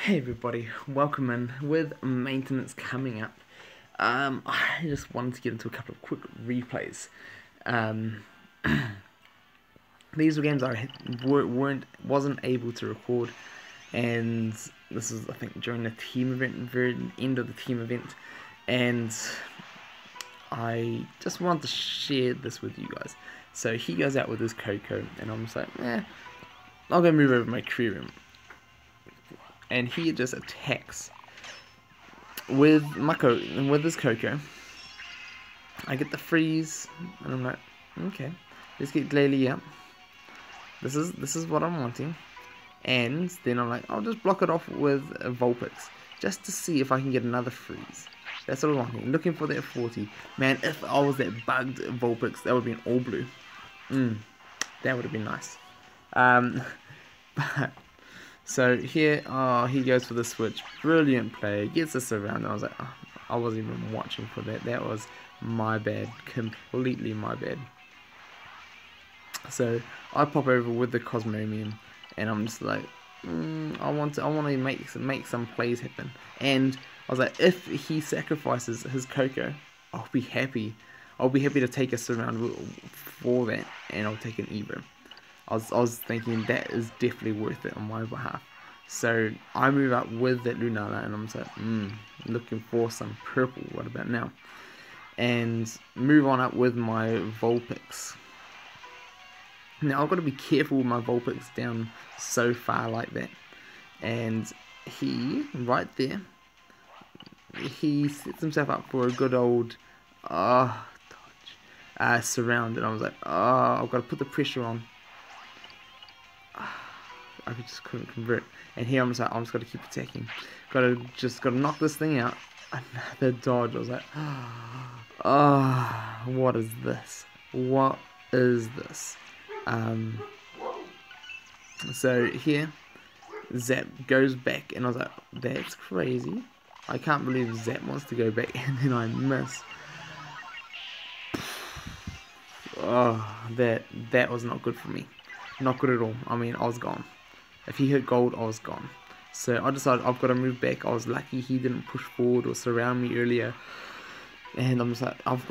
Hey everybody, welcome in. With maintenance coming up, I just wanted to get into a couple of quick replays. Um, these were games I wasn't able to record, and this is, I think, during the team event, very end of the team event, and I just wanted to share this with you guys. So he goes out with his Coco, and I'm just like, I'll go move over my career room. And he just attacks with his Coco. I get the freeze, and I'm like, okay, let's get Glalie out. This is what I'm wanting, and then I'm like, I'll just block it off with a Vulpix just to see if I can get another freeze. That's what I'm wanting. Looking for that 40. Man, if I was that bugged Vulpix, that would have been all blue. That would have been nice. But. So here, he goes for the switch. Brilliant play. Gets us around. I was like, I wasn't even watching for that. That was my bad. Completely my bad. So I pop over with the Cosmomium, and I'm just like, I want to make some plays happen. And I was like, if he sacrifices his Coco, I'll be happy. I'll be happy to take us around for that, and I'll take an Evo. I was thinking that is definitely worth it on my behalf. So I move up with that Lunala, and I'm just like, looking for some purple. What about now? And move on up with my Vulpix. Now I've got to be careful with my Vulpix down so far like that. And he, right there, he sets himself up for a good old surround. And I was like, I've got to put the pressure on. I just couldn't convert, and here I'm just like, I'm just gotta keep attacking. Gotta knock this thing out. Another dodge. I was like, what is this? What is this? So here, Zap goes back, and I was like, that's crazy. I can't believe Zap wants to go back, and then I miss. That was not good for me. Not good at all. I mean, I was gone. If he hit gold, I was gone. So I decided I've got to move back. I was lucky he didn't push forward or surround me earlier. And I'm just like, I've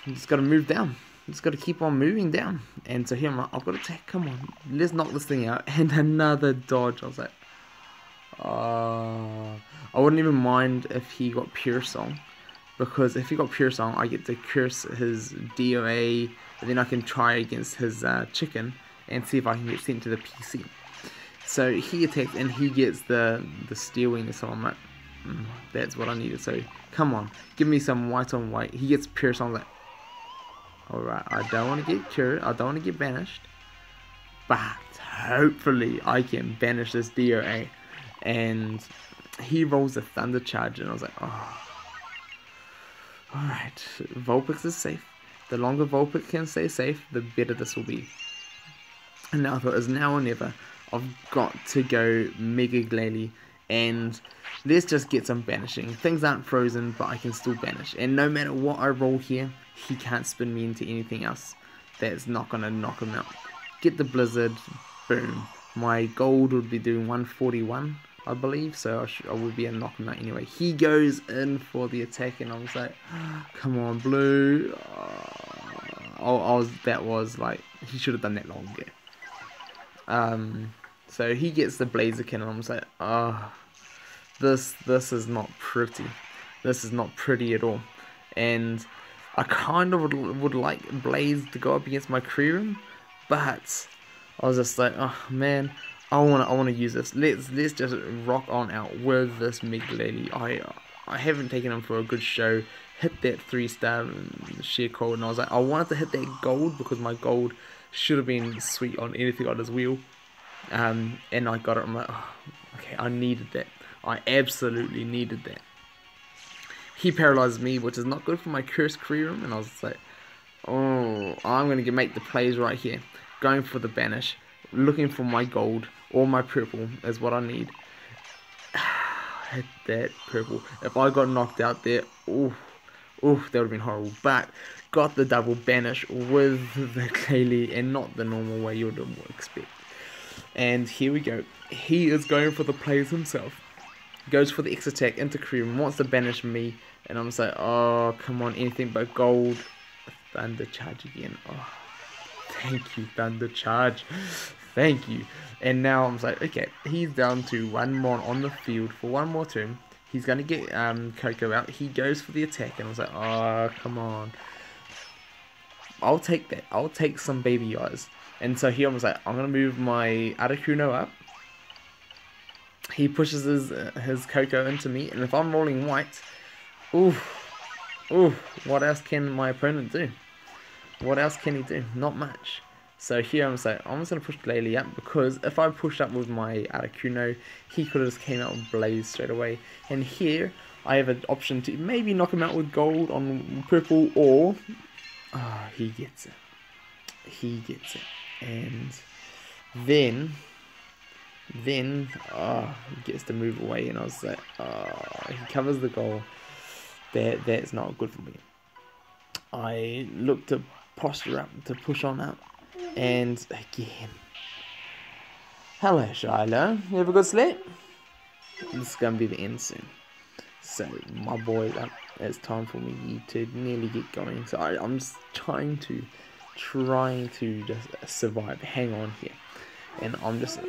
just got to move down. Just got to keep on moving down. And so here I'm like, I've got to attack. Come on, let's knock this thing out. And another dodge. I was like, I wouldn't even mind if he got Pure Song. Because if he got Pure Song, I get to curse his DOA. And then I can try against his chicken and see if I can get sent to the PC. So he attacks, and he gets the Steel Wing, so I'm like, that's what I needed. So come on, give me some white on white. He gets Pure, so I'm like, alright, I don't want to get cured, I don't want to get banished, but hopefully I can banish this DOA. And he rolls a Thunder Charge, and I was like, alright, Vulpix is safe. The longer Vulpix can stay safe, the better this will be. And now I thought, it's now or never. I've got to go Mega Glalie, and let's just get some banishing. Things aren't frozen, but I can still banish. And no matter what I roll here, he can't spin me into anything else. That's not going to knock him out. Get the Blizzard, boom. My gold would be doing 141, I believe, so I would be able to knock him out anyway. He goes in for the attack, and I was like, come on, blue. That was like, he should have done that long ago. So he gets the Blaziken, and I'm just like, this is not pretty. This is not pretty at all. And I kind of would like Blaze to go up against my Creerum, but I was just like, oh man, I wanna use this. Let's just rock on out with this Megalady. I haven't taken him for a good show. Hit that 3-star sheer cold, and I was like, I wanted to hit that gold because my gold should have been sweet on anything on his wheel. And I got it. I'm like, okay, I needed that. I absolutely needed that. He paralyzes me, which is not good for my cursed Creerum, and I was just like, I'm going to make the plays right here. Going for the banish, looking for my gold or my purple is what I need. Hit that purple. If I got knocked out there, that would have been horrible. But got the double banish with the Glalie, and not the normal way you would expect. And here we go. He is going for the plays himself. goes for the X attack into Cream, wants to banish me, and I'm just like, oh, come on, anything but gold. Thunder Charge again. Oh, thank you, Thunder Charge. Thank you. And now I'm just like, okay, he's down to one more on the field for one more turn. He's going to get Coco out. He goes for the attack, and I was like, oh, come on. I'll take that. I'll take some baby eyes. And so here I was like, I'm going to move my Articuno up. He pushes his Coco into me, and if I'm rolling white, what else can my opponent do? What else can he do? Not much. So here I'm just like, I'm just going to push Glalie up, because if I push up with my Articuno, he could have just came out with Blaze straight away. And here, I have an option to maybe knock him out with gold on purple, or... he gets it. He gets it. And then he gets to move away, and I was like, he covers the goal. That's not good for me. I look to posture up, to push on up, and again, hello Shiloh, you have a good sleep? This is going to be the end soon. So my boy, it's time for me to nearly get going. So I'm just trying to just survive, hang on here. And I'm just,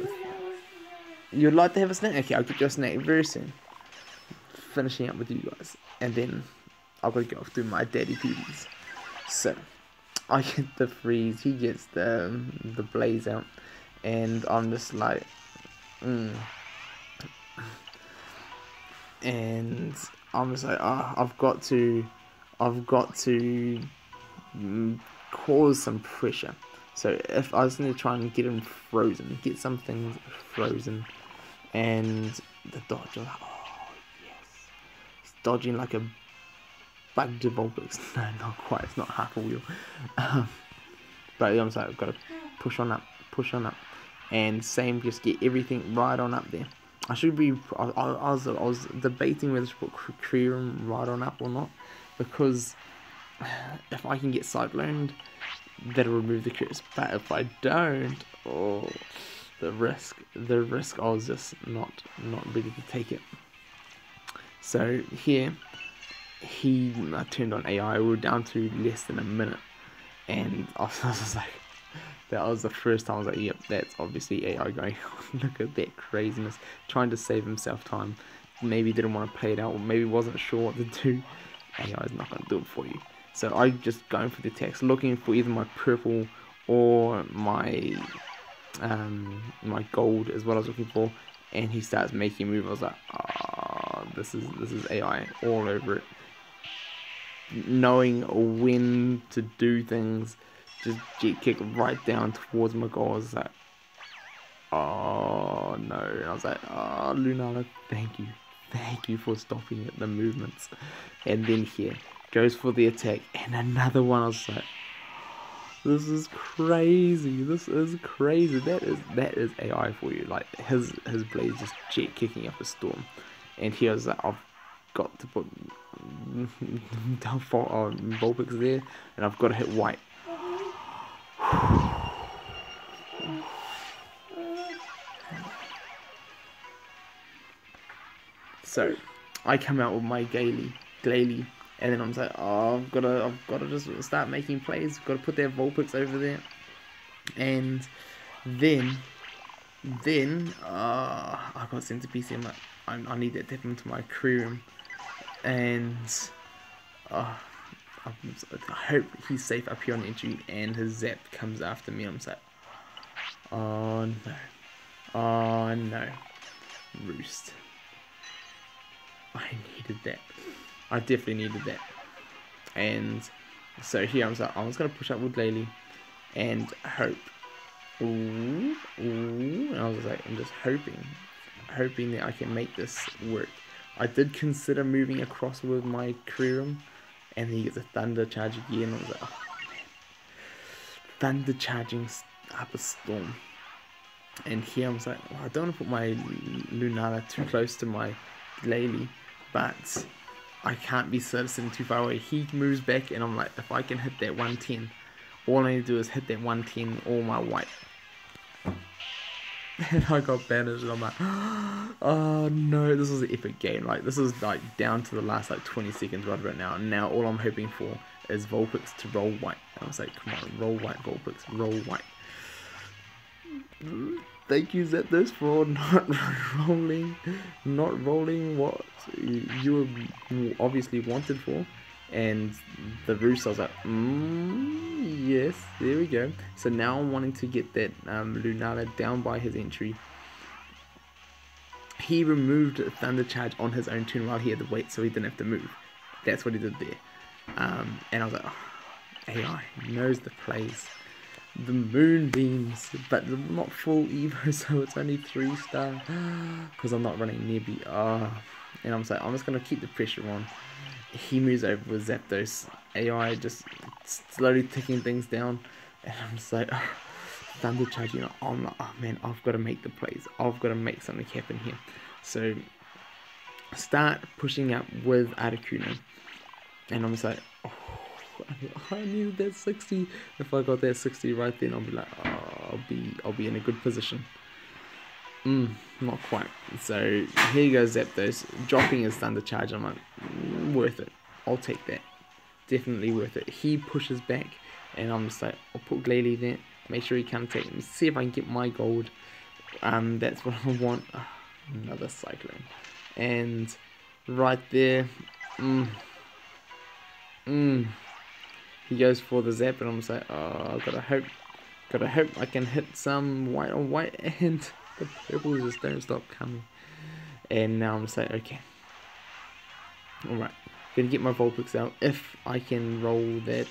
you'd like to have a snack? Okay, I'll get you a snack very soon. Finishing up with you guys, and then I'll go through my daddy duties. So I get the freeze, he gets the blaze out, and I'm just like, and I'm just like, I've got to cause some pressure. So if I was going to try and get him frozen, get some things frozen, and the dodge, like, oh yes, he's dodging like a bug to Vulpix. No, not quite, it's not half a wheel. But I'm like, I've got to push on up, and same, just get everything right on up there. I should be, I was debating whether to put Cream right on up or not, because if I can get Cycloned, that'll remove the curse. But if I don't, the risk, I was just not ready to take it. So here, I turned on AI. We were down to less than a minute, and I was like, that was the first time I was like, yep, that's obviously AI going on. Look at that craziness, trying to save himself time. Maybe didn't want to play it out, or maybe wasn't sure what to do. AI is not going to do it for you. So I just going for the text, looking for either my purple or my my gold is what I was looking for, and he starts making a move. I was like, this is AI all over it. Knowing when to do things, just jet kick right down towards my goal. I was like, oh no. And I was like, Lunala, thank you for stopping the movements. And then here goes for the attack, and another one. I was like, this is crazy. That is AI for you. Like his blade just jet kicking up a storm. And here I was like, I've got to put Vulpix there, and I've got to hit white. So I come out with my Glalie, and then I'm like, I've got to just start making plays. Got to put their Vulpix over there, and then I got Centipede. I need that tap into my crew, and I hope he's safe up here on the entry, and his Zap comes after me. I'm just like, oh no, Roost. I needed that. I definitely needed that. And so here I was like, I was gonna push up with Glalie and hope. And I was like, I'm just hoping that I can make this work. I did consider moving across with my Cream, and he gets a Thunder Charge again. I was like, oh man, Thunder Charging up a storm. And here I was like, well, I don't want to put my Lunala too close to my Glalie, but I can't be sitting too far away. He moves back, and I'm like, if I can hit that 110, all I need to do is hit that 110 or my white. And I got banished, and I'm like, Oh no, this was an epic game. Like, this is like down to the last like 20 seconds right about now. And now all I'm hoping for is Vulpix to roll white. And I was like, come on, roll white, Vulpix, roll white. Thank you, Zapdos, for not rolling what you were obviously wanted for. And the roost, I was like, yes, there we go. So now I'm wanting to get that Lunala down by his entry. He removed Thunder Charge on his own turn while he had to wait, so he didn't have to move. That's what he did there. And I was like, oh, AI knows the plays. The Moonbeams, but not full Evo, so it's only 3-star. Because I'm not running near B. And I'm like, I'm just going to keep the pressure on. He moves over with Zapdos. AI just slowly ticking things down. And I'm just like, oh, Thunder Charge, you know, I'm like, oh man, I've got to make the plays. I've got to make something happen here. So, start pushing up with Articuno. And I'm just like, oh, I needed that 60. If I got that 60 right then, I'll be like, oh, I'll be in a good position. Not quite. So here goes Zapdos, dropping his Thunder Charge. I'm like, worth it. I'll take that. Definitely worth it. He pushes back, and I'm just like, I'll put Glalie there. Make sure he can't take him. See if I can get my gold. That's what I want. Another Cyclone, and right there. He goes for the Zap, and I'm just like, oh, gotta hope I can hit some white on white, and the purples just don't stop coming. And now I'm just like, okay, alright, gonna get my Vulpix out. If I can roll that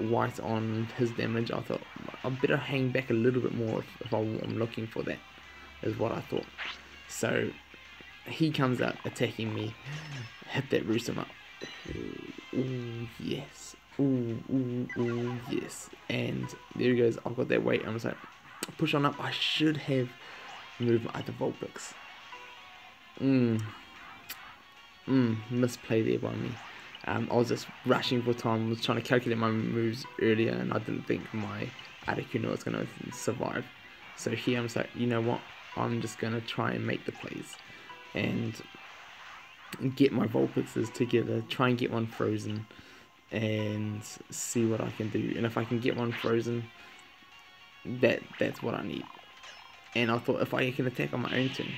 white on his damage, I thought I better hang back a little bit more if I'm looking for that, is what I thought. So he comes out attacking me, hit that roost up. Ooh, yes. Ooh, yes. And there he goes. I've got that weight. I'm just like, push on up. I should have moved my other Vulpix. Misplay there by me. I was just rushing for time. I was trying to calculate my moves earlier, and I didn't think my Articuno was going to survive. So here I'm just like, you know what? I'm just going to try and make the plays. And get my Vulpixes together, try and get one frozen, and see what I can do. And if I can get one frozen, that's what I need. And I thought, if I can attack on my own turn,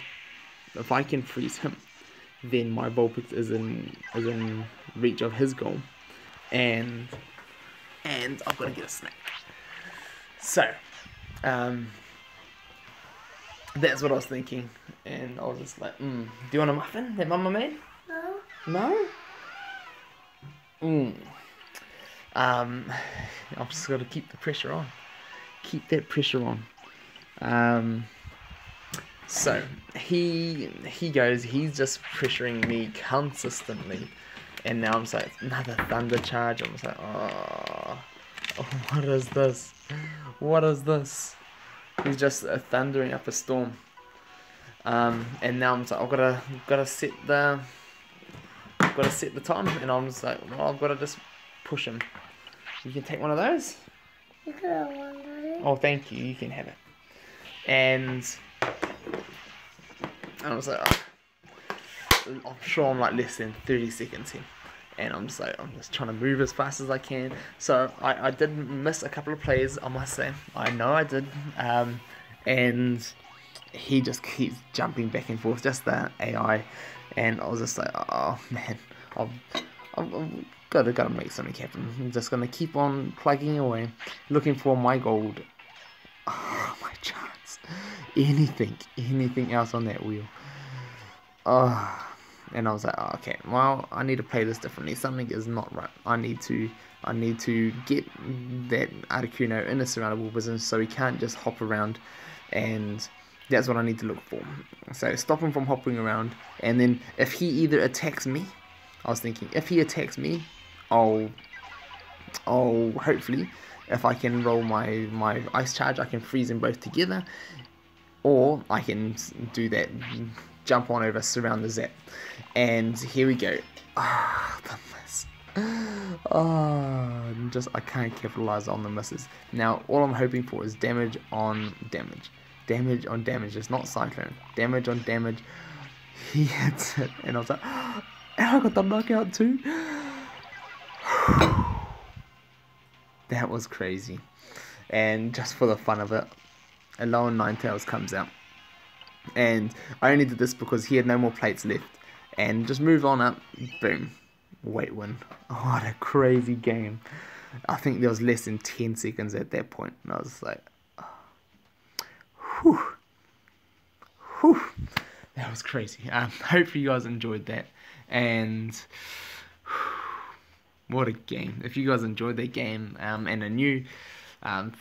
if I can freeze him, then my Vulpix is in reach of his goal, and I've got to get a snack. So that's what I was thinking, and I was just like, do you want a muffin that Mama made? No? I've just got to keep the pressure on. Keep that pressure on. So he goes, he's just pressuring me consistently, and now I'm just like, another Thunder Charge. I'm just like, oh, what is this? What is this? He's just thundering up a storm. And now I'm just like, I've gotta set the time, and I'm just like, well, I've got to just push him. You can take one of those. You could have one, buddy. Oh, thank you. You can have it. And I was like, oh, I'm sure I'm like less than 30 seconds in, and I'm just trying to move as fast as I can. So I did miss a couple of plays, I must say. I know I did. And he just keeps jumping back and forth, just the AI. And I was just like, oh man, I've gotta make something happen. I'm just gonna keep on plugging away, looking for my gold. Oh, my chance. Anything else on that wheel. And I was like, oh, okay, well, I need to play this differently. Something is not right. I need to get that Articuno in a surroundable position so he can't just hop around, and that's what I need to look for. So stop him from hopping around, and then if he either attacks me, I was thinking, if he attacks me, I'll hopefully, if I can roll my Ice Charge, I can freeze them both together, or I can do that, jump on over, surround the Zap. And here we go. The miss. I can't capitalize on the misses. Now all I'm hoping for is damage on damage. damage on damage. It's not Cyclone. Damage on damage. He hits it, and I was like, and I got the knockout too. That was crazy. And just for the fun of it, Alolan Ninetales comes out. And I only did this because he had no more plates left. And just move on up, boom, weight win. What a crazy game. I think there was less than 10 seconds at that point. And I was like, whew. Whew. That was crazy. Hopefully you guys enjoyed that. And what a game. If you guys enjoyed that game and are new,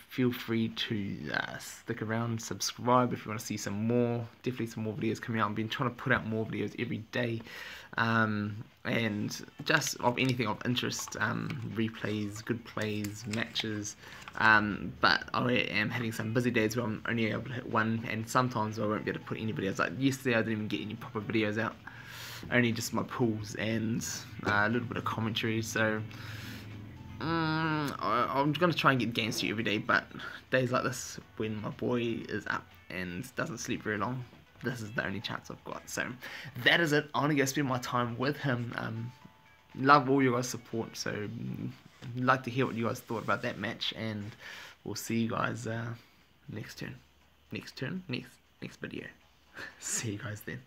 feel free to stick around, subscribe if you want to see some more. Definitely some more videos coming out. I've been trying to put out more videos every day, and just of anything of interest, replays, good plays, matches. But I am having some busy days where I'm only able to hit one, and sometimes I won't be able to put any videos. Like yesterday I didn't even get any proper videos out, only just my pulls and a little bit of commentary. So I'm going to try and get games to you every day, but days like this, when my boy is up and doesn't sleep very long, this is the only chance I've got. So that is it. I'm going to go spend my time with him. Love all your guys' support, so I'd like to hear what you guys thought about that match, and we'll see you guys next video. See you guys then.